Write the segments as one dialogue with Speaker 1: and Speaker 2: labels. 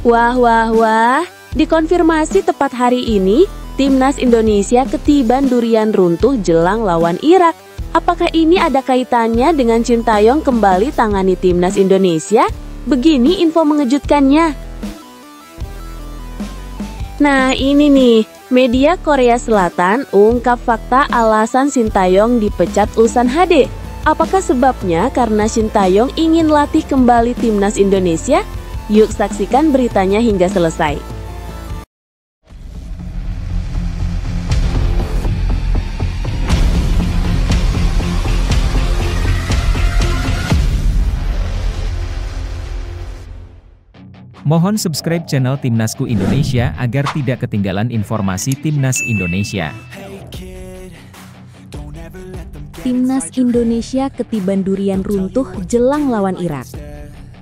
Speaker 1: Wah, wah, wah. Dikonfirmasi tepat hari ini, Timnas Indonesia ketiban durian runtuh jelang lawan Irak. Apakah ini ada kaitannya dengan Sintayong kembali tangani Timnas Indonesia? Begini info mengejutkannya. Nah ini nih, media Korea Selatan ungkap fakta alasan Sintayong dipecat Ulsan HD. Apakah sebabnya karena Sintayong ingin latih kembali Timnas Indonesia? Yuk saksikan beritanya hingga selesai.
Speaker 2: Mohon subscribe channel Timnasku Indonesia agar tidak ketinggalan informasi Timnas Indonesia.
Speaker 3: Timnas Indonesia ketiban durian runtuh jelang lawan Irak.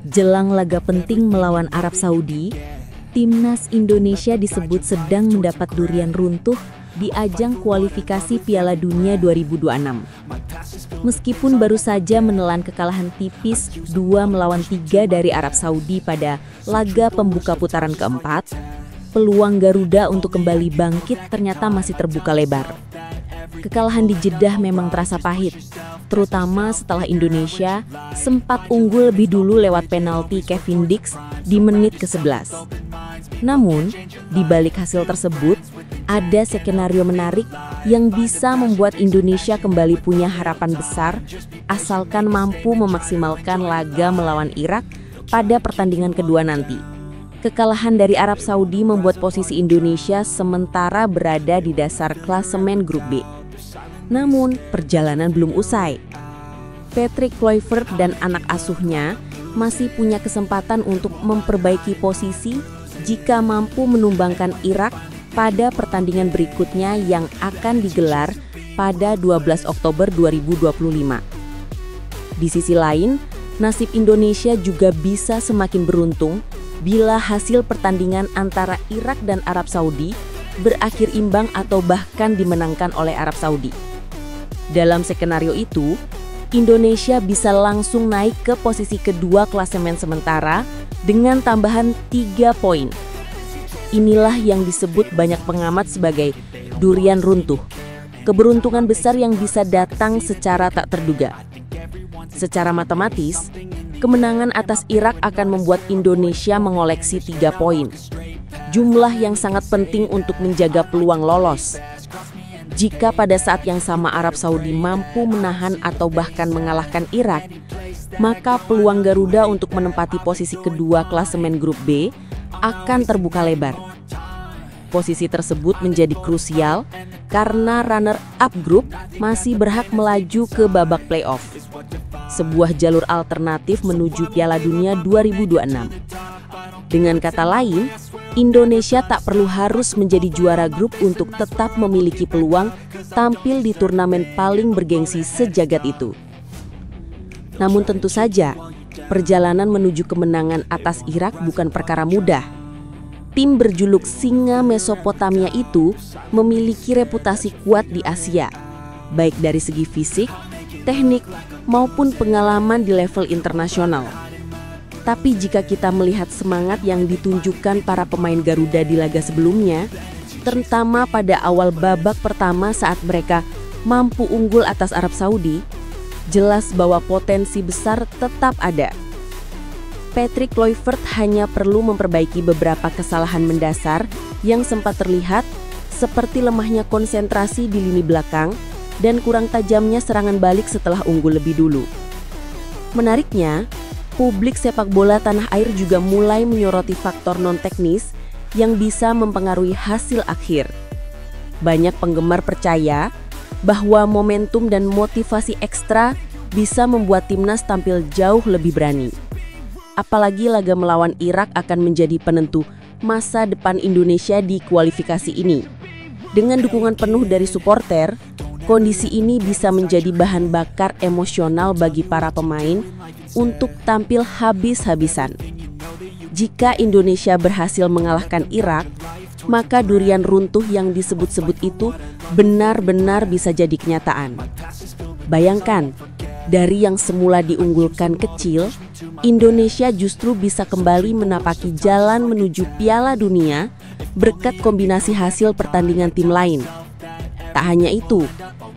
Speaker 3: Jelang laga penting melawan Arab Saudi, Timnas Indonesia disebut sedang mendapat durian runtuh di ajang kualifikasi Piala Dunia 2026. Meskipun baru saja menelan kekalahan tipis 2-3 dari Arab Saudi pada laga pembuka putaran keempat, peluang Garuda untuk kembali bangkit ternyata masih terbuka lebar. Kekalahan di Jeddah memang terasa pahit, terutama setelah Indonesia sempat unggul lebih dulu lewat penalti Kevin Dix di menit ke-11. Namun, di balik hasil tersebut, ada skenario menarik yang bisa membuat Indonesia kembali punya harapan besar asalkan mampu memaksimalkan laga melawan Irak pada pertandingan kedua nanti. Kekalahan dari Arab Saudi membuat posisi Indonesia sementara berada di dasar klasemen grup B. Namun, perjalanan belum usai. Patrick Kluivert dan anak asuhnya masih punya kesempatan untuk memperbaiki posisi jika mampu menumbangkan Irak pada pertandingan berikutnya yang akan digelar pada 12 Oktober 2025. Di sisi lain, nasib Indonesia juga bisa semakin beruntung bila hasil pertandingan antara Irak dan Arab Saudi berakhir imbang atau bahkan dimenangkan oleh Arab Saudi. Dalam skenario itu, Indonesia bisa langsung naik ke posisi kedua klasemen sementara dengan tambahan 3 poin. Inilah yang disebut banyak pengamat sebagai durian runtuh. Keberuntungan besar yang bisa datang secara tak terduga. Secara matematis, kemenangan atas Irak akan membuat Indonesia mengoleksi 3 poin. Jumlah yang sangat penting untuk menjaga peluang lolos. Jika pada saat yang sama Arab Saudi mampu menahan atau bahkan mengalahkan Irak, maka peluang Garuda untuk menempati posisi kedua klasemen grup B akan terbuka lebar. Posisi tersebut menjadi krusial karena runner-up grup masih berhak melaju ke babak playoff, sebuah jalur alternatif menuju Piala Dunia 2026. Dengan kata lain, Indonesia tak perlu harus menjadi juara grup untuk tetap memiliki peluang tampil di turnamen paling bergengsi sejagat itu. Namun tentu saja, perjalanan menuju kemenangan atas Irak bukan perkara mudah. Tim berjuluk Singa Mesopotamia itu memiliki reputasi kuat di Asia, baik dari segi fisik, teknik, maupun pengalaman di level internasional. Tapi jika kita melihat semangat yang ditunjukkan para pemain Garuda di laga sebelumnya, terutama pada awal babak pertama saat mereka mampu unggul atas Arab Saudi, jelas bahwa potensi besar tetap ada. Patrick Kluivert hanya perlu memperbaiki beberapa kesalahan mendasar yang sempat terlihat, seperti lemahnya konsentrasi di lini belakang dan kurang tajamnya serangan balik setelah unggul lebih dulu. Menariknya, publik sepak bola tanah air juga mulai menyoroti faktor non-teknis yang bisa mempengaruhi hasil akhir. Banyak penggemar percaya bahwa momentum dan motivasi ekstra bisa membuat timnas tampil jauh lebih berani. Apalagi laga melawan Irak akan menjadi penentu masa depan Indonesia di kualifikasi ini. Dengan dukungan penuh dari supporter, kondisi ini bisa menjadi bahan bakar emosional bagi para pemain untuk tampil habis-habisan. Jika Indonesia berhasil mengalahkan Irak, maka durian runtuh yang disebut-sebut itu benar-benar bisa jadi kenyataan. Bayangkan, dari yang semula diunggulkan kecil,
Speaker 1: Indonesia justru bisa kembali menapaki jalan menuju Piala Dunia berkat kombinasi hasil pertandingan tim lain. Tak hanya itu,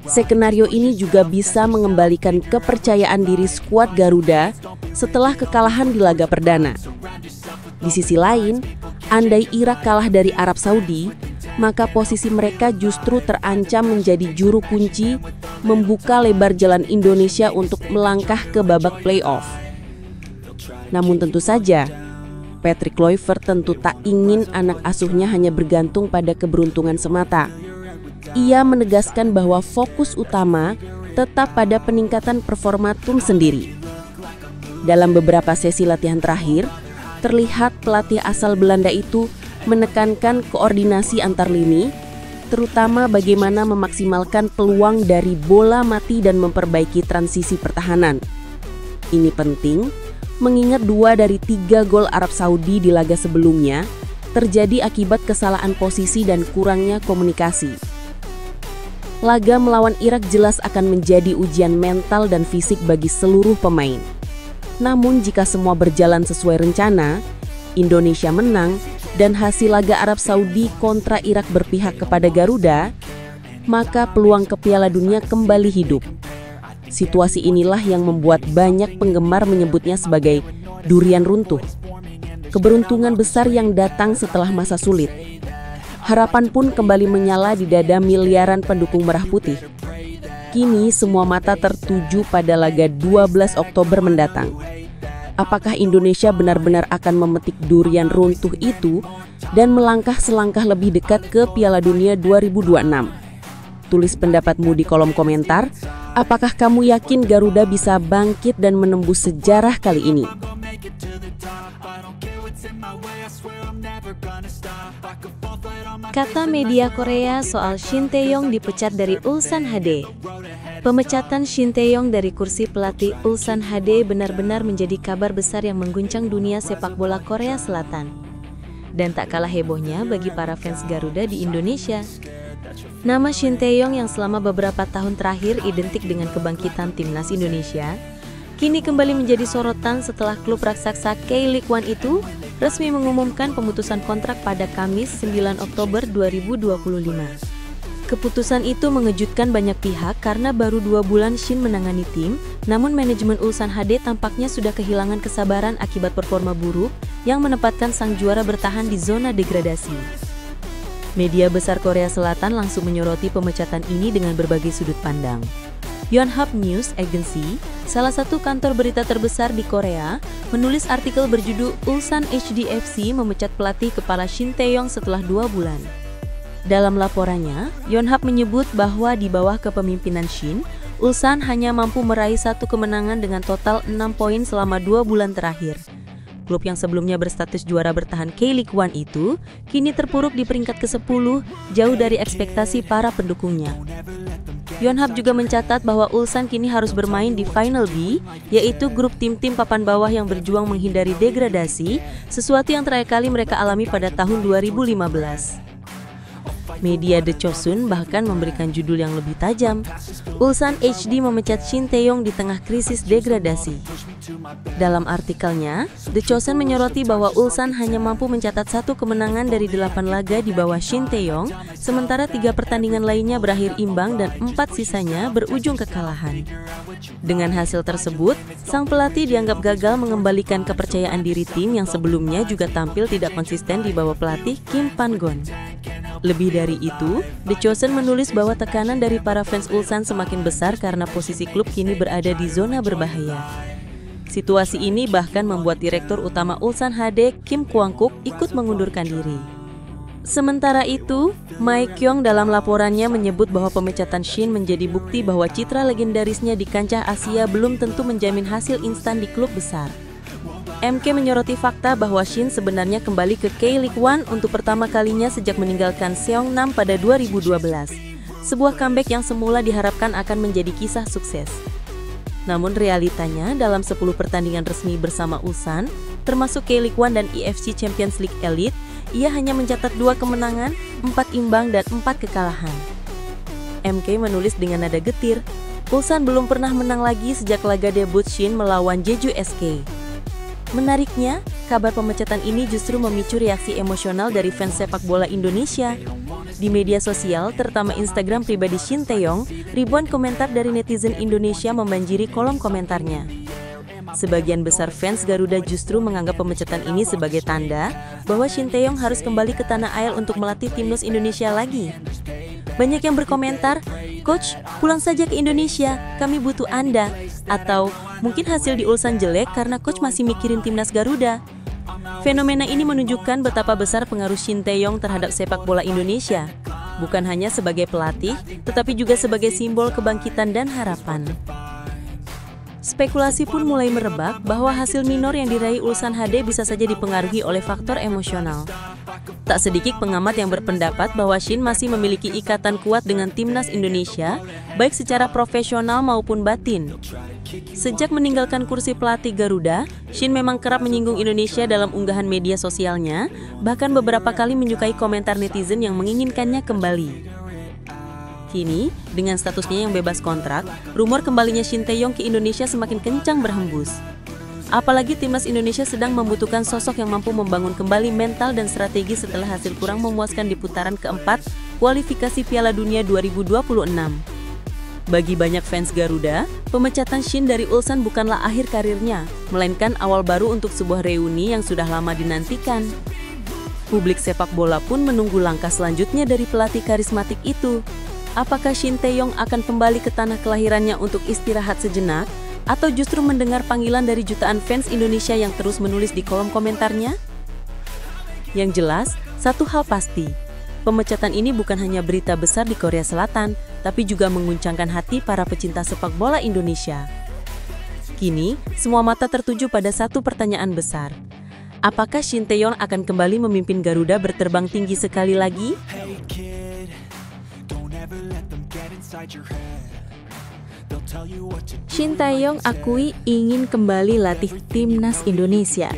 Speaker 1: skenario ini juga bisa mengembalikan kepercayaan diri skuad Garuda setelah kekalahan di laga perdana. Di sisi lain, andai Irak kalah dari Arab Saudi, maka posisi mereka justru terancam menjadi juru kunci membuka lebar jalan Indonesia untuk melangkah ke babak playoff. Namun tentu saja, Patrick Kluivert tentu tak ingin anak asuhnya hanya bergantung pada keberuntungan semata. Ia menegaskan bahwa fokus utama tetap pada peningkatan performa tim sendiri. Dalam beberapa sesi latihan terakhir, terlihat pelatih asal Belanda itu menekankan koordinasi antar lini, terutama bagaimana memaksimalkan peluang dari bola mati dan memperbaiki transisi pertahanan. Ini penting, mengingat 2 dari 3 gol Arab Saudi di laga sebelumnya terjadi akibat kesalahan posisi dan kurangnya komunikasi. Laga melawan Irak jelas akan menjadi ujian mental dan fisik bagi seluruh pemain. Namun jika semua berjalan sesuai rencana, Indonesia menang, dan hasil laga Arab Saudi kontra Irak berpihak kepada Garuda, maka peluang ke Piala Dunia kembali hidup. Situasi inilah yang membuat banyak penggemar menyebutnya sebagai durian runtuh. Keberuntungan besar yang datang setelah masa sulit. Harapan pun kembali menyala di dada miliaran pendukung merah putih. Kini semua mata tertuju pada laga 12 Oktober mendatang. Apakah Indonesia benar-benar akan memetik durian runtuh itu dan melangkah selangkah lebih dekat ke Piala Dunia 2026? Tulis pendapatmu di kolom komentar. Apakah kamu yakin Garuda bisa bangkit dan menembus sejarah kali ini?
Speaker 3: Kata media Korea soal Shin Tae-yong dipecat dari Ulsan HD. Pemecatan Shin Tae-yong dari kursi pelatih Ulsan HD benar-benar menjadi kabar besar yang mengguncang dunia sepak bola Korea Selatan. Dan tak kalah hebohnya bagi para fans Garuda di Indonesia. Nama Shin Tae-yong yang selama beberapa tahun terakhir identik dengan kebangkitan timnas Indonesia, kini kembali menjadi sorotan setelah klub raksasa K-League One itu resmi mengumumkan pemutusan kontrak pada Kamis 9 Oktober 2025. Keputusan itu mengejutkan banyak pihak karena baru 2 bulan Shin menangani tim, namun manajemen Ulsan HD tampaknya sudah kehilangan kesabaran akibat performa buruk yang menempatkan sang juara bertahan di zona degradasi. Media besar Korea Selatan langsung menyoroti pemecatan ini dengan berbagai sudut pandang. Yonhap News Agency, salah satu kantor berita terbesar di Korea, menulis artikel berjudul Ulsan HDFC memecat pelatih kepala Shin Tae-yong setelah 2 bulan. Dalam laporannya, Yonhap menyebut bahwa di bawah kepemimpinan Shin, Ulsan hanya mampu meraih 1 kemenangan dengan total 6 poin selama 2 bulan terakhir. Klub yang sebelumnya berstatus juara bertahan K-League One itu, kini terpuruk di peringkat ke-10, jauh dari ekspektasi para pendukungnya. Yonhap juga mencatat bahwa Ulsan kini harus bermain di Final B, yaitu grup tim-tim papan bawah yang berjuang menghindari degradasi, sesuatu yang terakhir kali mereka alami pada tahun 2015. Media The Chosun bahkan memberikan judul yang lebih tajam, Ulsan HD memecat Shin Tae-yong di tengah krisis degradasi. Dalam artikelnya, The Chosun menyoroti bahwa Ulsan hanya mampu mencatat 1 kemenangan dari 8 laga di bawah Shin Tae-yong, sementara 3 pertandingan lainnya berakhir imbang dan 4 sisanya berujung kekalahan. Dengan hasil tersebut, sang pelatih dianggap gagal mengembalikan kepercayaan diri tim yang sebelumnya juga tampil tidak konsisten di bawah pelatih Kim Pan-gon. Lebih dari itu, The Chosun menulis bahwa tekanan dari para fans Ulsan semakin besar karena posisi klub kini berada di zona berbahaya. Situasi ini bahkan membuat Direktur Utama Ulsan HD, Kim Kwang-kuk, ikut mengundurkan diri. Sementara itu, Mae Kyung dalam laporannya menyebut bahwa pemecatan Shin menjadi bukti bahwa citra legendarisnya di kancah Asia belum tentu menjamin hasil instan di klub besar. MK menyoroti fakta bahwa Shin sebenarnya kembali ke K-League One untuk pertama kalinya sejak meninggalkan Seongnam pada 2012. Sebuah comeback yang semula diharapkan akan menjadi kisah sukses. Namun realitanya dalam 10 pertandingan resmi bersama Ulsan, termasuk K-League One dan EFC Champions League Elite, ia hanya mencatat 2 kemenangan, 4 imbang dan 4 kekalahan. MK menulis dengan nada getir, Ulsan belum pernah menang lagi sejak laga debut Shin melawan Jeju SK. Menariknya, kabar pemecatan ini justru memicu reaksi emosional dari fans sepak bola Indonesia. Di media sosial, terutama Instagram pribadi Shin Tae-yong, ribuan komentar dari netizen Indonesia membanjiri kolom komentarnya. Sebagian besar fans Garuda justru menganggap pemecatan ini sebagai tanda bahwa Shin Tae-yong harus kembali ke tanah air untuk melatih timnas Indonesia lagi. Banyak yang berkomentar, "Coach, pulang saja ke Indonesia, kami butuh Anda." Atau, mungkin hasil di Ulsan jelek karena coach masih mikirin timnas Garuda. Fenomena ini menunjukkan betapa besar pengaruh Shin Tae-yong terhadap sepak bola Indonesia. Bukan hanya sebagai pelatih, tetapi juga sebagai simbol kebangkitan dan harapan. Spekulasi pun mulai merebak bahwa hasil minor yang diraih Ulsan HD bisa saja dipengaruhi oleh faktor emosional. Tak sedikit pengamat yang berpendapat bahwa Shin masih memiliki ikatan kuat dengan timnas Indonesia, baik secara profesional maupun batin. Sejak meninggalkan kursi pelatih Garuda, Shin memang kerap menyinggung Indonesia dalam unggahan media sosialnya, bahkan beberapa kali menyukai komentar netizen yang menginginkannya kembali. Kini, dengan statusnya yang bebas kontrak, rumor kembalinya Shin Tae-yong ke Indonesia semakin kencang berhembus. Apalagi timnas Indonesia sedang membutuhkan sosok yang mampu membangun kembali mental dan strategi setelah hasil kurang memuaskan di putaran keempat kualifikasi Piala Dunia 2026. Bagi banyak fans Garuda, pemecatan Shin dari Ulsan bukanlah akhir karirnya, melainkan awal baru untuk sebuah reuni yang sudah lama dinantikan. Publik sepak bola pun menunggu langkah selanjutnya dari pelatih karismatik itu. Apakah Shin Tae-yong akan kembali ke tanah kelahirannya untuk istirahat sejenak? Atau justru mendengar panggilan dari jutaan fans Indonesia yang terus menulis di kolom komentarnya? Yang jelas, satu hal pasti, pemecatan ini bukan hanya berita besar di Korea Selatan, tapi juga mengguncangkan hati para pecinta sepak bola Indonesia. Kini, semua mata tertuju pada satu pertanyaan besar. Apakah Shin Tae-yong akan kembali memimpin Garuda berterbang tinggi sekali lagi? Shin Tae-yong akui ingin kembali latih timnas Indonesia.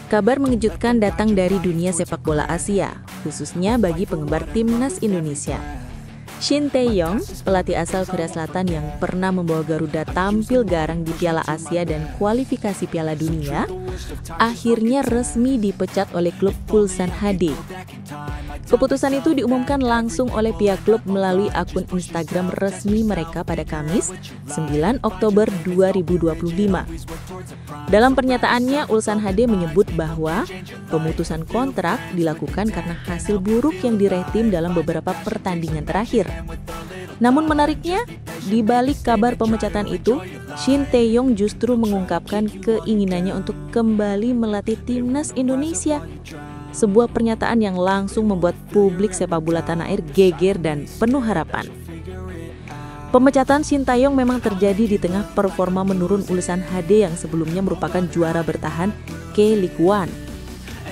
Speaker 3: Kabar mengejutkan datang dari dunia sepak bola Asia, khususnya bagi penggemar timnas Indonesia. Shin Tae-yong, pelatih asal Korea Selatan yang pernah membawa Garuda tampil garang di Piala Asia dan kualifikasi Piala Dunia, akhirnya resmi dipecat oleh klub Ulsan HD. Keputusan itu diumumkan langsung oleh pihak klub melalui akun Instagram resmi mereka pada Kamis, 9 Oktober 2025. Dalam pernyataannya, Ulsan HD menyebut bahwa pemutusan kontrak dilakukan karena hasil buruk yang diraih tim dalam beberapa pertandingan terakhir. Namun menariknya, di balik kabar pemecatan itu, Shin Tae-yong justru mengungkapkan keinginannya untuk kembali melatih timnas Indonesia. Sebuah pernyataan yang langsung membuat publik sepak bola tanah air geger dan penuh harapan. Pemecatan Shin Tae-yong memang terjadi di tengah performa menurun Ulsan HD yang sebelumnya merupakan juara bertahan K-League One.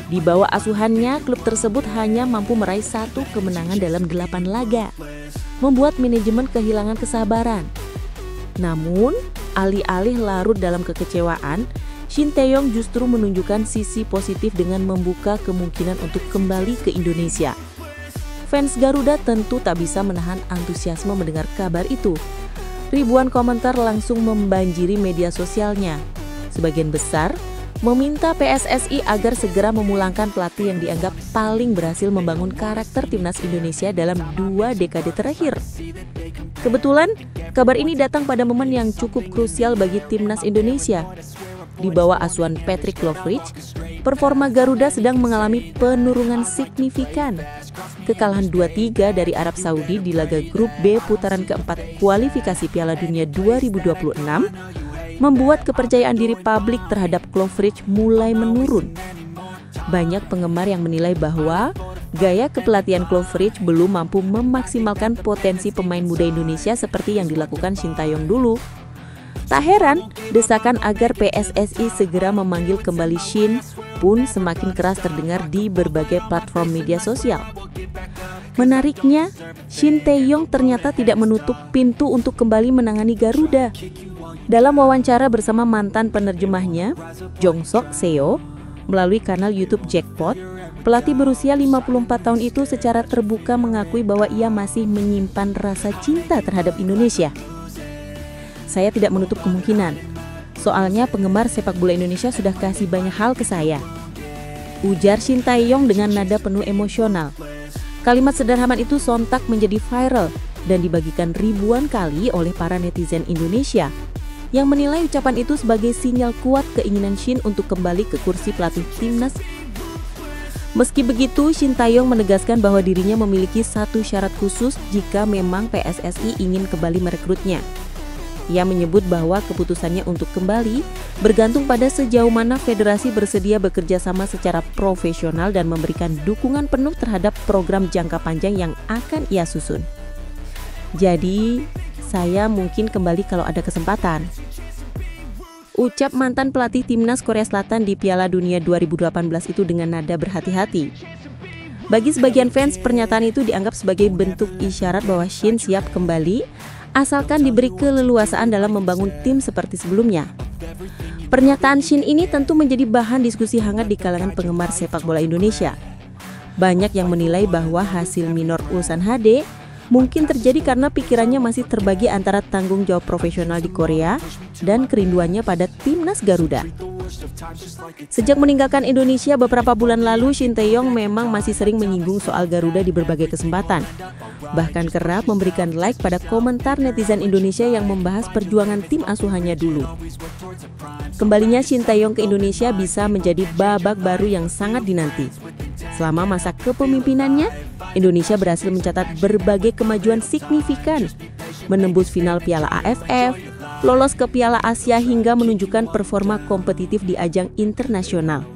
Speaker 3: Di bawah asuhannya, klub tersebut hanya mampu meraih 1 kemenangan dalam 8 laga, membuat manajemen kehilangan kesabaran. Namun, alih-alih larut dalam kekecewaan, Shin Tae-yong justru menunjukkan sisi positif dengan membuka kemungkinan untuk kembali ke Indonesia. Fans Garuda tentu tak bisa menahan antusiasme mendengar kabar itu. Ribuan komentar langsung membanjiri media sosialnya. Sebagian besar meminta PSSI agar segera memulangkan pelatih yang dianggap paling berhasil membangun karakter timnas Indonesia dalam 2 dekade terakhir. Kebetulan, kabar ini datang pada momen yang cukup krusial bagi timnas Indonesia. Di bawah asuhan Patrick Lovrich, performa Garuda sedang mengalami penurunan signifikan. Kekalahan 2-3 dari Arab Saudi di laga grup B putaran keempat kualifikasi Piala Dunia 2026 membuat kepercayaan diri publik terhadap Lovrich mulai menurun. Banyak penggemar yang menilai bahwa gaya kepelatihan Lovrich belum mampu memaksimalkan potensi pemain muda Indonesia seperti yang dilakukan Shin Tae-yong dulu. Tak heran, desakan agar PSSI segera memanggil kembali Shin pun semakin keras terdengar di berbagai platform media sosial. Menariknya, Shin Tae-yong ternyata tidak menutup pintu untuk kembali menangani Garuda. Dalam wawancara bersama mantan penerjemahnya, Jong Sok Seo, melalui kanal YouTube Jackpot, pelatih berusia 54 tahun itu secara terbuka mengakui bahwa ia masih menyimpan rasa cinta terhadap Indonesia. Saya tidak menutup kemungkinan Soalnya penggemar sepak bola Indonesia sudah kasih banyak hal ke saya, ujar Shin Tae-yong dengan nada penuh emosional. Kalimat sederhana itu sontak menjadi viral dan dibagikan ribuan kali oleh para netizen Indonesia yang menilai ucapan itu sebagai sinyal kuat keinginan Shin untuk kembali ke kursi pelatih timnas. Meski begitu, Shin Tae-yong menegaskan bahwa dirinya memiliki satu syarat khusus jika memang PSSI ingin kembali merekrutnya. Ia menyebut bahwa keputusannya untuk kembali bergantung pada sejauh mana federasi bersedia bekerja sama secara profesional dan memberikan dukungan penuh terhadap program jangka panjang yang akan ia susun. Jadi, saya mungkin kembali kalau ada kesempatan, ucap mantan pelatih timnas Korea Selatan di Piala Dunia 2018 itu dengan nada berhati-hati. Bagi sebagian fans, pernyataan itu dianggap sebagai bentuk isyarat bahwa Shin siap kembali asalkan diberi keleluasaan dalam membangun tim seperti sebelumnya. Pernyataan Shin ini tentu menjadi bahan diskusi hangat di kalangan penggemar sepak bola Indonesia. Banyak yang menilai bahwa hasil minor Ulsan HD mungkin terjadi karena pikirannya masih terbagi antara tanggung jawab profesional di Korea dan kerinduannya pada timnas Garuda. Sejak meninggalkan Indonesia beberapa bulan lalu, Shin Tae-yong memang masih sering menyinggung soal Garuda di berbagai kesempatan. Bahkan kerap memberikan like pada komentar netizen Indonesia yang membahas perjuangan tim asuhannya dulu. Kembalinya Shin Tae-yong ke Indonesia bisa menjadi babak baru yang sangat dinanti. Selama masa kepemimpinannya, Indonesia berhasil mencatat berbagai kemajuan signifikan, menembus final Piala AFF, lolos ke Piala Asia hingga menunjukkan performa kompetitif di ajang internasional.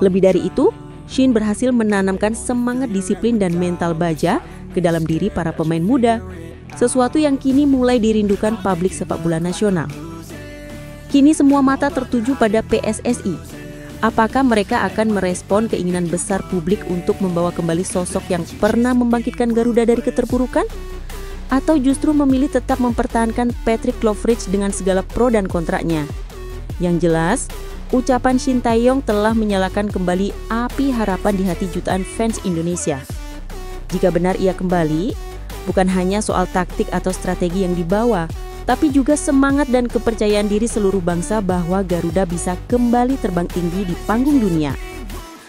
Speaker 3: Lebih dari itu, Shin berhasil menanamkan semangat disiplin dan mental baja ke dalam diri para pemain muda, sesuatu yang kini mulai dirindukan publik sepak bola nasional. Kini semua mata tertuju pada PSSI. Apakah mereka akan merespon keinginan besar publik untuk membawa kembali sosok yang pernah membangkitkan Garuda dari keterpurukan? Atau justru memilih tetap mempertahankan Patrick Lovric dengan segala pro dan kontraknya? Yang jelas, ucapan Shin Tae-yong telah menyalakan kembali api harapan di hati jutaan fans Indonesia. Jika benar ia kembali, bukan hanya soal taktik atau strategi yang dibawa, tapi juga semangat dan kepercayaan diri seluruh bangsa bahwa Garuda bisa kembali terbang tinggi di panggung dunia.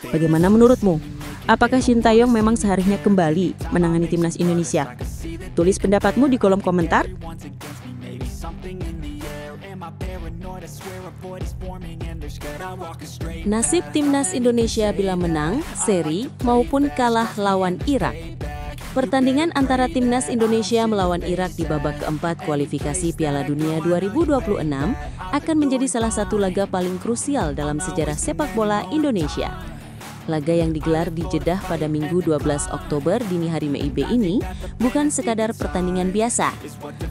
Speaker 3: Bagaimana menurutmu? Apakah Shin Tae-yong memang seharusnya kembali menangani timnas Indonesia? Tulis pendapatmu di kolom komentar.
Speaker 1: Nasib timnas Indonesia bila menang, seri maupun kalah lawan Irak. Pertandingan antara timnas Indonesia melawan Irak di babak keempat kualifikasi Piala Dunia 2026 akan menjadi salah satu laga paling krusial dalam sejarah sepak bola Indonesia. Laga yang digelar di Jeddah pada Minggu 12 Oktober dini hari MIB ini bukan sekadar pertandingan biasa.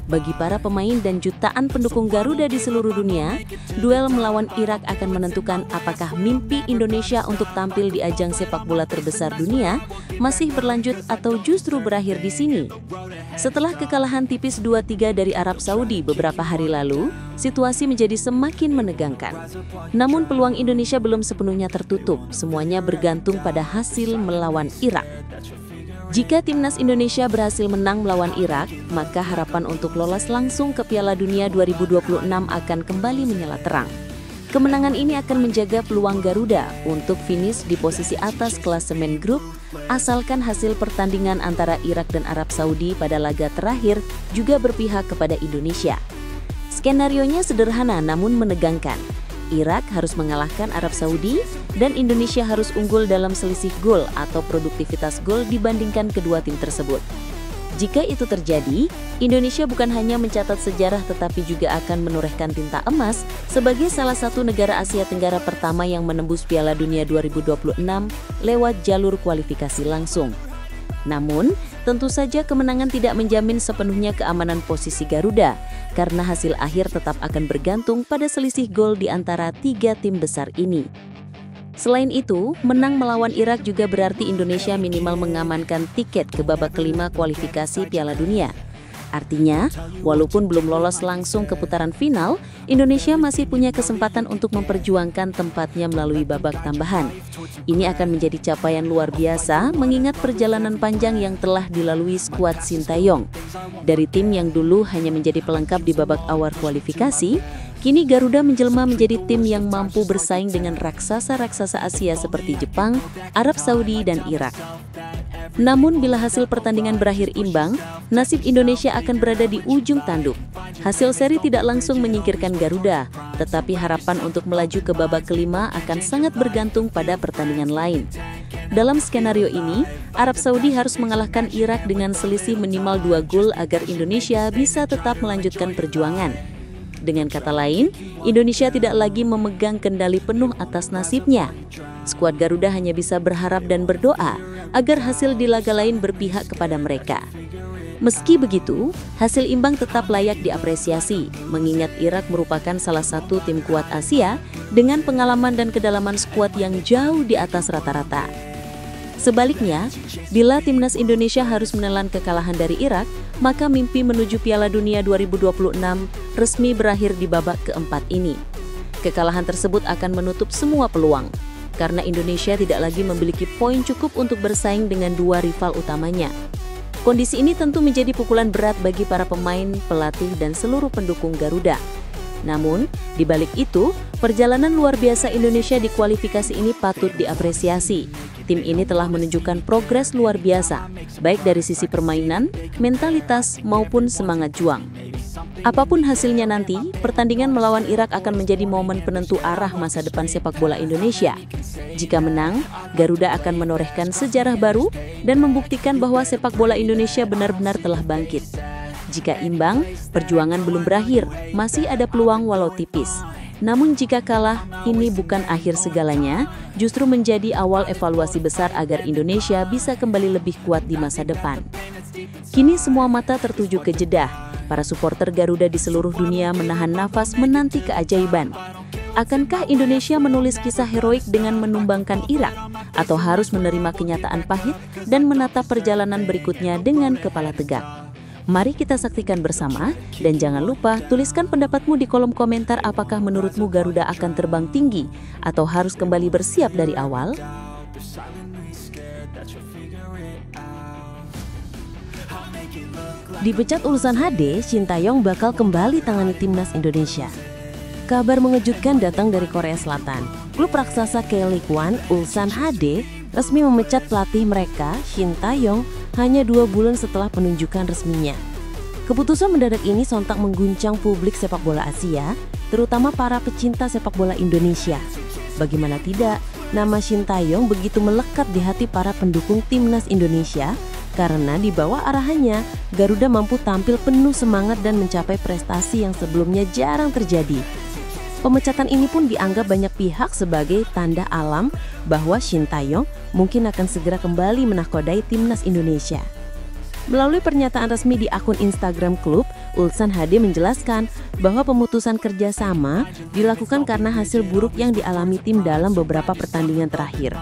Speaker 1: Bagi para pemain dan jutaan pendukung Garuda di seluruh dunia, duel melawan Irak akan menentukan apakah mimpi Indonesia untuk tampil di ajang sepak bola terbesar dunia masih berlanjut atau justru berakhir di sini. Setelah kekalahan tipis 2-3 dari Arab Saudi beberapa hari lalu, situasi menjadi semakin menegangkan. Namun peluang Indonesia belum sepenuhnya tertutup, semuanya bergantung pada hasil melawan Irak. Jika timnas Indonesia berhasil menang melawan Irak, maka harapan untuk lolos langsung ke Piala Dunia 2026 akan kembali menyala terang. Kemenangan ini akan menjaga peluang Garuda untuk finish di posisi atas klasemen grup, asalkan hasil pertandingan antara Irak dan Arab Saudi pada laga terakhir juga berpihak kepada Indonesia. Skenarionya sederhana namun menegangkan. Irak harus mengalahkan Arab Saudi dan Indonesia harus unggul dalam selisih gol atau produktivitas gol dibandingkan kedua tim tersebut. Jika itu terjadi, Indonesia bukan hanya mencatat sejarah tetapi juga akan menorehkan tinta emas sebagai salah satu negara Asia Tenggara pertama yang menembus Piala Dunia 2026 lewat jalur kualifikasi langsung. Namun, tentu saja kemenangan tidak menjamin sepenuhnya keamanan posisi Garuda, karena hasil akhir tetap akan bergantung pada selisih gol di antara tiga tim besar ini. Selain itu, menang melawan Irak juga berarti Indonesia minimal mengamankan tiket ke babak kelima kualifikasi Piala Dunia.
Speaker 3: Artinya, walaupun belum lolos langsung ke putaran final, Indonesia masih punya kesempatan untuk memperjuangkan tempatnya melalui babak tambahan. Ini akan menjadi capaian luar biasa mengingat perjalanan panjang yang telah dilalui skuad Sintayong. Dari tim yang dulu hanya menjadi pelengkap di babak awal kualifikasi, kini Garuda menjelma menjadi tim yang mampu bersaing dengan raksasa-raksasa Asia seperti Jepang, Arab Saudi, dan Irak. Namun bila hasil pertandingan berakhir imbang, nasib Indonesia akan berada di ujung tanduk. Hasil seri tidak langsung menyingkirkan Garuda, tetapi harapan untuk melaju ke babak kelima akan sangat bergantung pada pertandingan lain. Dalam skenario ini, Arab Saudi harus mengalahkan Irak dengan selisih minimal 2 gol agar Indonesia bisa tetap melanjutkan perjuangan. Dengan kata lain, Indonesia tidak lagi memegang kendali penuh atas nasibnya. Skuad Garuda hanya bisa berharap dan berdoa agar hasil di laga lain berpihak kepada mereka. Meski begitu, hasil imbang tetap layak diapresiasi, mengingat Irak merupakan salah satu tim kuat Asia dengan pengalaman dan kedalaman skuad yang jauh di atas rata-rata. Sebaliknya, bila timnas Indonesia harus menelan kekalahan dari Irak, maka mimpi menuju Piala Dunia 2026 resmi berakhir di babak keempat ini. Kekalahan tersebut akan menutup semua peluang, karena Indonesia tidak lagi memiliki poin cukup untuk bersaing dengan dua rival utamanya. Kondisi ini tentu menjadi pukulan berat bagi para pemain, pelatih, dan seluruh pendukung Garuda. Namun, di balik itu, perjalanan luar biasa Indonesia di kualifikasi ini patut diapresiasi. Tim ini telah menunjukkan progres luar biasa, baik dari sisi permainan, mentalitas, maupun semangat juang. Apapun hasilnya nanti, pertandingan melawan Irak akan menjadi momen penentu arah masa depan sepak bola Indonesia. Jika menang, Garuda akan menorehkan sejarah baru dan membuktikan bahwa sepak bola Indonesia benar-benar telah bangkit. Jika imbang, perjuangan belum berakhir, masih ada peluang walau tipis. Namun jika kalah, ini bukan akhir segalanya, justru menjadi awal evaluasi besar agar Indonesia bisa kembali lebih kuat di masa depan. Kini semua mata tertuju ke Jeddah. Para supporter Garuda di seluruh dunia menahan nafas menanti keajaiban. Akankah Indonesia menulis kisah heroik dengan menumbangkan Irak, atau harus menerima kenyataan pahit dan menatap perjalanan berikutnya dengan kepala tegak? Mari kita saksikan bersama, dan jangan lupa tuliskan pendapatmu di kolom komentar apakah menurutmu Garuda akan terbang tinggi atau harus kembali bersiap dari awal?
Speaker 1: Dipecat Ulsan HD, Sintayong bakal kembali tangani timnas Indonesia. Kabar mengejutkan datang dari Korea Selatan. Klub raksasa K-League 1, Ulsan HD, resmi memecat pelatih mereka, Sintayong, hanya 2 bulan setelah penunjukan resminya. Keputusan mendadak ini sontak mengguncang publik sepak bola Asia, terutama para pecinta sepak bola Indonesia. Bagaimana tidak, nama Sintayong begitu melekat di hati para pendukung timnas Indonesia, karena di bawah arahannya, Garuda mampu tampil penuh semangat dan mencapai prestasi yang sebelumnya jarang terjadi. Pemecatan ini pun dianggap banyak pihak sebagai tanda alam bahwa Sintayong mungkin akan segera kembali menahkodai timnas Indonesia. Melalui pernyataan resmi di akun Instagram klub, Ulsan HD menjelaskan bahwa pemutusan kerjasama dilakukan karena hasil buruk yang dialami tim dalam beberapa pertandingan terakhir.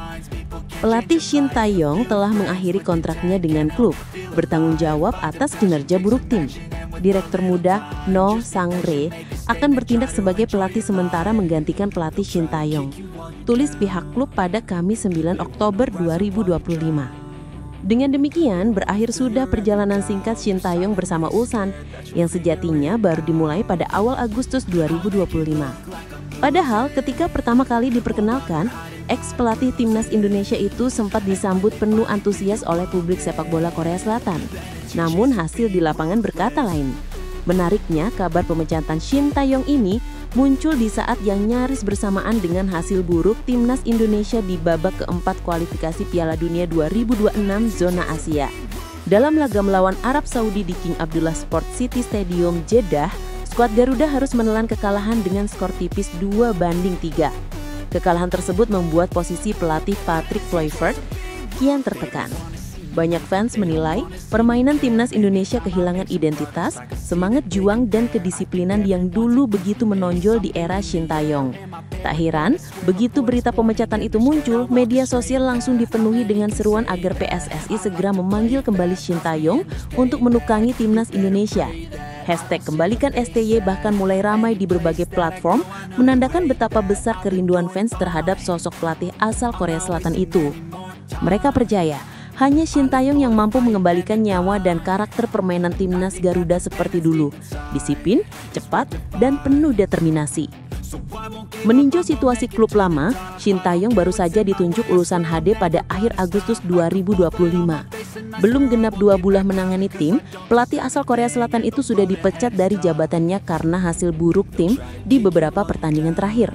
Speaker 1: Pelatih Sintayong telah mengakhiri kontraknya dengan klub, bertanggung jawab atas kinerja buruk tim. Direktur muda No Sang-rae akan bertindak sebagai pelatih sementara menggantikan pelatih Sintayong. Tulis pihak klub pada Kamis 9 Oktober 2025. Dengan demikian, berakhir sudah perjalanan singkat Sintayong bersama Ulsan yang sejatinya baru dimulai pada awal Agustus 2025. Padahal ketika pertama kali diperkenalkan, ex-pelatih timnas Indonesia itu sempat disambut penuh antusias oleh publik sepak bola Korea Selatan. Namun hasil di lapangan berkata lain. Menariknya, kabar pemecatan Sintayong ini muncul di saat yang nyaris bersamaan dengan hasil buruk timnas Indonesia di babak keempat kualifikasi Piala Dunia 2026 zona Asia. Dalam laga melawan Arab Saudi di King Abdullah Sports City Stadium Jeddah, skuad Garuda harus menelan kekalahan dengan skor tipis 2-3. Kekalahan tersebut membuat posisi pelatih Patrick Kluivert kian tertekan.
Speaker 3: Banyak fans menilai permainan timnas Indonesia kehilangan identitas, semangat juang dan kedisiplinan yang dulu begitu menonjol di era Shin Tae-yong. Tak heran, begitu berita pemecatan itu muncul, media sosial langsung dipenuhi dengan seruan agar PSSI segera memanggil kembali Shin Tae-yong untuk menukangi timnas Indonesia. Hashtag kembalikan STY bahkan mulai ramai di berbagai platform, menandakan betapa besar kerinduan fans terhadap sosok pelatih asal Korea Selatan itu. Mereka percaya, hanya Shin Tae-yong yang mampu mengembalikan nyawa dan karakter permainan timnas Garuda seperti dulu, disiplin, cepat, dan penuh determinasi. Meninjau situasi klub lama, Shin Tae-yong baru saja ditunjuk lulusan HD pada akhir Agustus 2025. Belum genap 2 bulan menangani tim, pelatih asal Korea Selatan itu sudah dipecat dari jabatannya karena hasil buruk tim di beberapa pertandingan terakhir.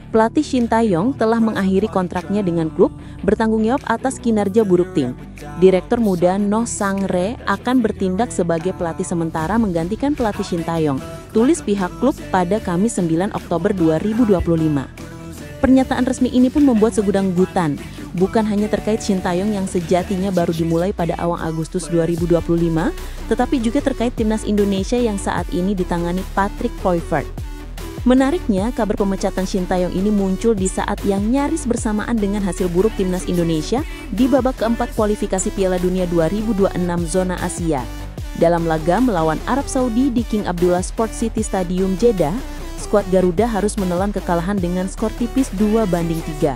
Speaker 3: Pelatih Shin Tae-yong telah mengakhiri kontraknya dengan klub, bertanggung jawab atas kinerja buruk tim. Direktur muda Noh Sang-rae akan bertindak sebagai pelatih sementara menggantikan pelatih Shin Tae-yong, tulis pihak klub pada Kamis 9 Oktober 2025. Pernyataan resmi ini pun membuat segudang gutan, bukan hanya terkait Shin Tae-yong yang sejatinya baru dimulai pada awal Agustus 2025, tetapi juga terkait timnas Indonesia yang saat ini ditangani Patrick Kluivert. Menariknya, kabar pemecatan Shin Tae-yong ini muncul di saat yang nyaris bersamaan dengan hasil buruk timnas Indonesia di babak keempat kualifikasi Piala Dunia 2026 zona Asia. Dalam laga melawan Arab Saudi di King Abdullah Sports City Stadium Jeddah, skuad Garuda harus menelan kekalahan dengan skor tipis 2-3.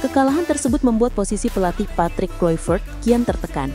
Speaker 3: Kekalahan tersebut membuat posisi pelatih Patrick Kluivert kian tertekan.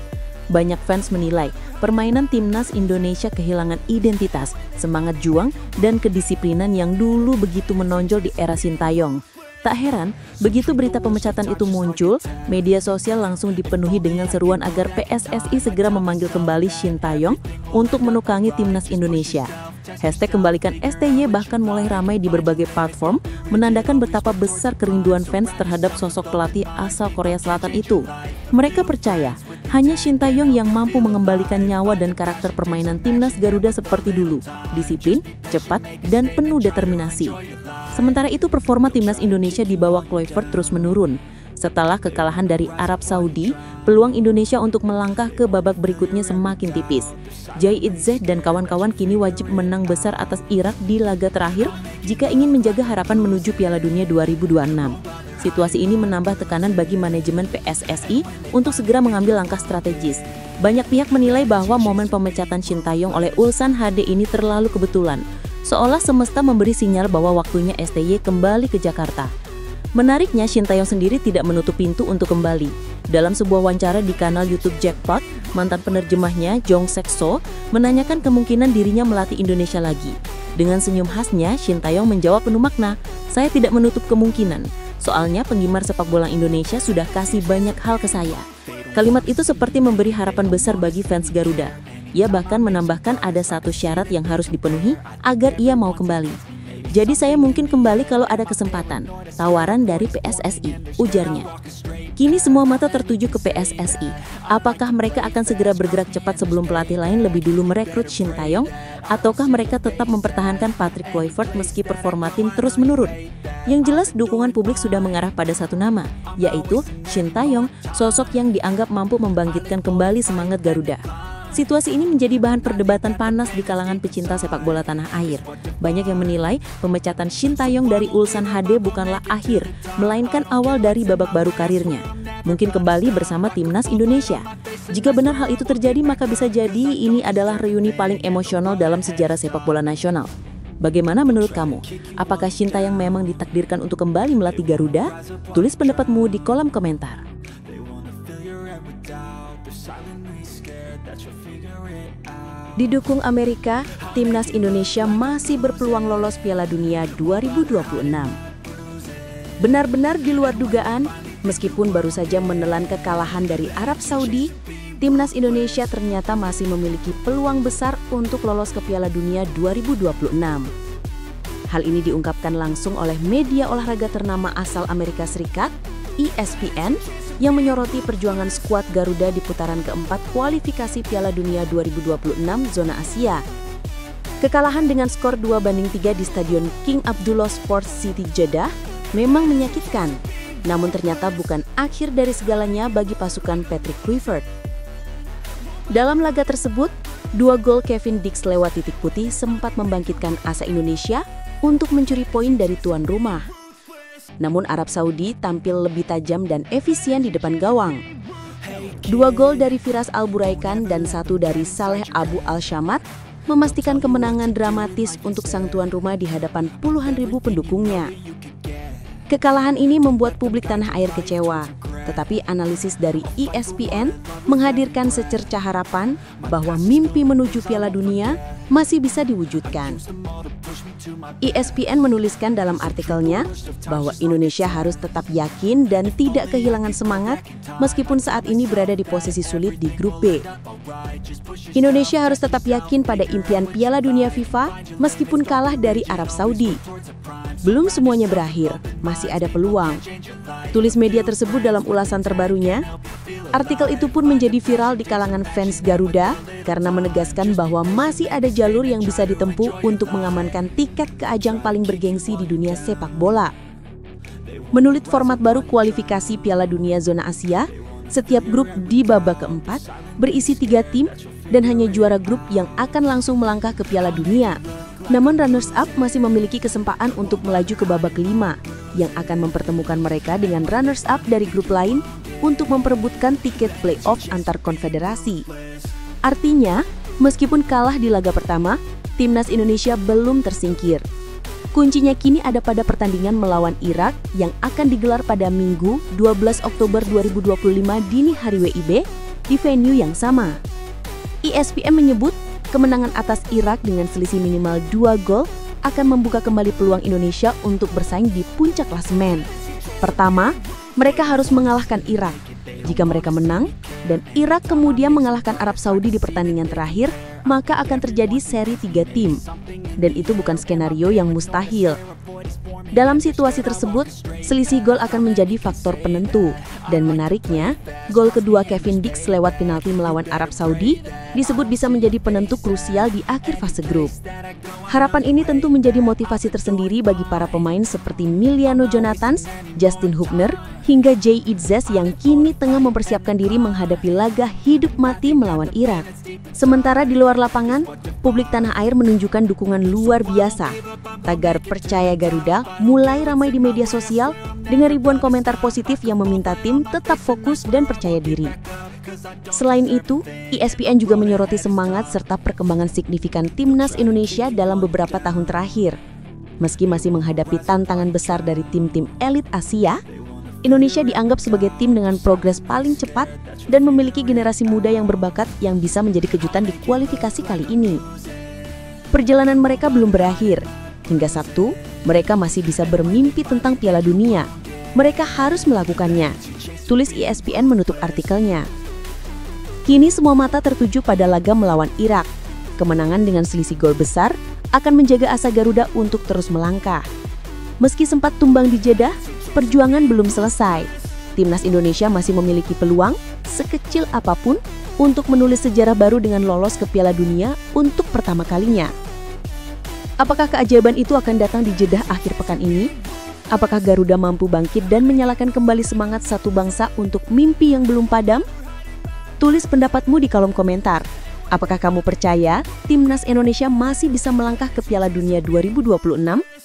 Speaker 3: Banyak fans menilai permainan timnas Indonesia kehilangan identitas, semangat juang, dan kedisiplinan yang dulu begitu menonjol di era Shin Tae-yong. Tak heran, begitu berita pemecatan itu muncul, media sosial langsung dipenuhi dengan seruan agar PSSI segera memanggil kembali Shin Tae-yong untuk menukangi timnas Indonesia. Hashtag kembalikan STY bahkan mulai ramai di berbagai platform, menandakan betapa besar kerinduan fans terhadap sosok pelatih asal Korea Selatan itu. Mereka percaya, hanya Shin Tae-yong yang mampu mengembalikan nyawa dan karakter permainan timnas Garuda seperti dulu, disiplin, cepat, dan penuh determinasi. Sementara itu performa timnas Indonesia di bawah Kluivert terus menurun. Setelah kekalahan dari Arab Saudi, peluang Indonesia untuk melangkah ke babak berikutnya semakin tipis. Jai Itzeh dan kawan-kawan kini wajib menang besar atas Irak di laga terakhir jika ingin menjaga harapan menuju Piala Dunia 2026. Situasi ini menambah tekanan bagi manajemen PSSI untuk segera mengambil langkah strategis. Banyak pihak menilai bahwa momen pemecatan Shin Tae-yong oleh Ulsan HD ini terlalu kebetulan, seolah semesta memberi sinyal bahwa waktunya STY kembali ke Jakarta. Menariknya, Shin Tae-yong sendiri tidak menutup pintu untuk kembali. Dalam sebuah wawancara di kanal YouTube Jackpot, mantan penerjemahnya Jong Sek-so menanyakan kemungkinan dirinya melatih Indonesia lagi. Dengan senyum khasnya, Shin Tae-yong menjawab penuh makna, "Saya tidak menutup kemungkinan. Soalnya penggemar sepak bola Indonesia sudah kasih banyak hal ke saya." Kalimat itu seperti memberi harapan besar bagi fans Garuda. Ia bahkan menambahkan ada satu syarat yang harus dipenuhi agar ia mau kembali. "Jadi saya mungkin kembali kalau ada kesempatan, tawaran dari PSSI," ujarnya. Kini semua mata tertuju ke PSSI. Apakah mereka akan segera bergerak cepat sebelum pelatih lain lebih dulu merekrut Shin Tae-yong? Ataukah mereka tetap mempertahankan Patrick Kluivert meski performa tim terus menurun? Yang jelas dukungan publik sudah mengarah pada satu nama, yaitu Shin Tae-yong, sosok yang dianggap mampu membangkitkan kembali semangat Garuda. Situasi ini menjadi bahan perdebatan panas di kalangan pecinta sepak bola tanah air. Banyak yang menilai pemecatan Shin Tae-yong dari Ulsan HD bukanlah akhir, melainkan awal dari babak baru karirnya. Mungkin kembali bersama timnas Indonesia. Jika benar hal itu terjadi, maka bisa jadi ini adalah reuni paling emosional dalam sejarah sepak bola nasional. Bagaimana menurut kamu? Apakah Shin Tae-yong memang ditakdirkan untuk kembali melatih Garuda? Tulis pendapatmu di kolom komentar. Didukung Amerika, timnas Indonesia masih berpeluang lolos Piala Dunia 2026. Benar-benar di luar dugaan, meskipun baru saja menelan kekalahan dari Arab Saudi, timnas Indonesia ternyata masih memiliki peluang besar untuk lolos ke Piala Dunia 2026. Hal ini diungkapkan langsung oleh media olahraga ternama asal Amerika Serikat, ESPN, yang menyoroti perjuangan skuad Garuda di putaran keempat kualifikasi Piala Dunia 2026 zona Asia. Kekalahan dengan skor 2-3 di Stadion King Abdullah Sports City Jeddah memang menyakitkan, namun ternyata bukan akhir dari segalanya bagi pasukan Patrick Kluivert.
Speaker 1: Dalam laga tersebut, 2 gol Kevin Dix lewat titik putih sempat membangkitkan asa Indonesia untuk mencuri poin dari tuan rumah. Namun Arab Saudi tampil lebih tajam dan efisien di depan gawang. 2 gol dari Firas Al-Buraikan dan 1 dari Saleh Abu Al-Shamat memastikan kemenangan dramatis untuk sang tuan rumah di hadapan puluhan ribu pendukungnya. Kekalahan ini membuat publik tanah air kecewa, tetapi analisis dari ESPN menghadirkan secerca harapan bahwa mimpi menuju Piala Dunia masih bisa diwujudkan. ESPN menuliskan dalam artikelnya bahwa Indonesia harus tetap yakin dan tidak kehilangan semangat meskipun saat ini berada di posisi sulit di grup B. Indonesia harus tetap yakin pada impian Piala Dunia FIFA meskipun kalah dari Arab Saudi. Belum semuanya berakhir, masih ada peluang. Tulis media tersebut dalam ulasan terbarunya. Artikel itu pun menjadi viral di kalangan fans Garuda karena menegaskan bahwa masih ada jalur yang bisa ditempuh untuk mengamankan tiket ke ajang paling bergengsi di dunia sepak bola. Menurut format baru kualifikasi Piala Dunia Zona Asia, setiap grup di babak keempat berisi 3 tim dan hanya juara grup yang akan langsung melangkah ke Piala Dunia. Namun runners-up masih memiliki kesempatan untuk melaju ke babak kelima yang akan mempertemukan mereka dengan runners-up dari grup lain untuk memperebutkan tiket play-off antar konfederasi. Artinya, meskipun kalah di laga pertama, timnas Indonesia belum tersingkir. Kuncinya kini ada pada pertandingan melawan Irak yang akan digelar pada Minggu 12 Oktober 2025 dini hari WIB di venue yang sama. ESPN menyebut kemenangan atas Irak dengan selisih minimal 2 gol akan membuka kembali peluang Indonesia untuk bersaing di puncak klasemen. Pertama, mereka harus mengalahkan Irak. Jika mereka menang dan Irak kemudian mengalahkan Arab Saudi di pertandingan terakhir, maka akan terjadi seri 3 tim. Dan itu bukan skenario yang mustahil. Dalam situasi tersebut, selisih gol akan menjadi faktor penentu. Dan menariknya, gol kedua Kevin Dix lewat penalti melawan Arab Saudi disebut bisa menjadi penentu krusial di akhir fase grup. Harapan ini tentu menjadi motivasi tersendiri bagi para pemain seperti Miliano Jonathans, Justin Hubner, hingga Jay Itzes yang kini tengah mempersiapkan diri menghadapi laga hidup mati melawan Irak. Sementara di luar lapangan, publik tanah air menunjukkan dukungan luar biasa. Tagar "Percaya Garuda" mulai ramai di media sosial dengan ribuan komentar positif yang meminta tim tetap fokus dan percaya diri. Selain itu, ESPN juga menyoroti semangat serta perkembangan signifikan timnas Indonesia dalam beberapa tahun terakhir. Meski masih menghadapi tantangan besar dari tim-tim elit Asia, Indonesia dianggap sebagai tim dengan progres paling cepat dan memiliki generasi muda yang berbakat yang bisa menjadi kejutan di kualifikasi kali ini. Perjalanan mereka belum berakhir. Hingga Sabtu, mereka masih bisa bermimpi tentang Piala Dunia. Mereka harus melakukannya, tulis ESPN menutup artikelnya. Kini semua mata tertuju pada laga melawan Irak. Kemenangan dengan selisih gol besar akan menjaga asa Garuda untuk terus melangkah. Meski sempat tumbang di Jeddah, perjuangan belum selesai. Timnas Indonesia masih memiliki peluang, sekecil apapun, untuk menulis sejarah baru dengan lolos ke Piala Dunia untuk pertama kalinya. Apakah keajaiban itu akan datang di Jeddah akhir pekan ini? Apakah Garuda mampu bangkit dan menyalakan kembali semangat satu bangsa untuk mimpi yang belum padam? Tulis pendapatmu di kolom komentar. Apakah kamu percaya timnas Indonesia masih bisa melangkah ke Piala Dunia 2026?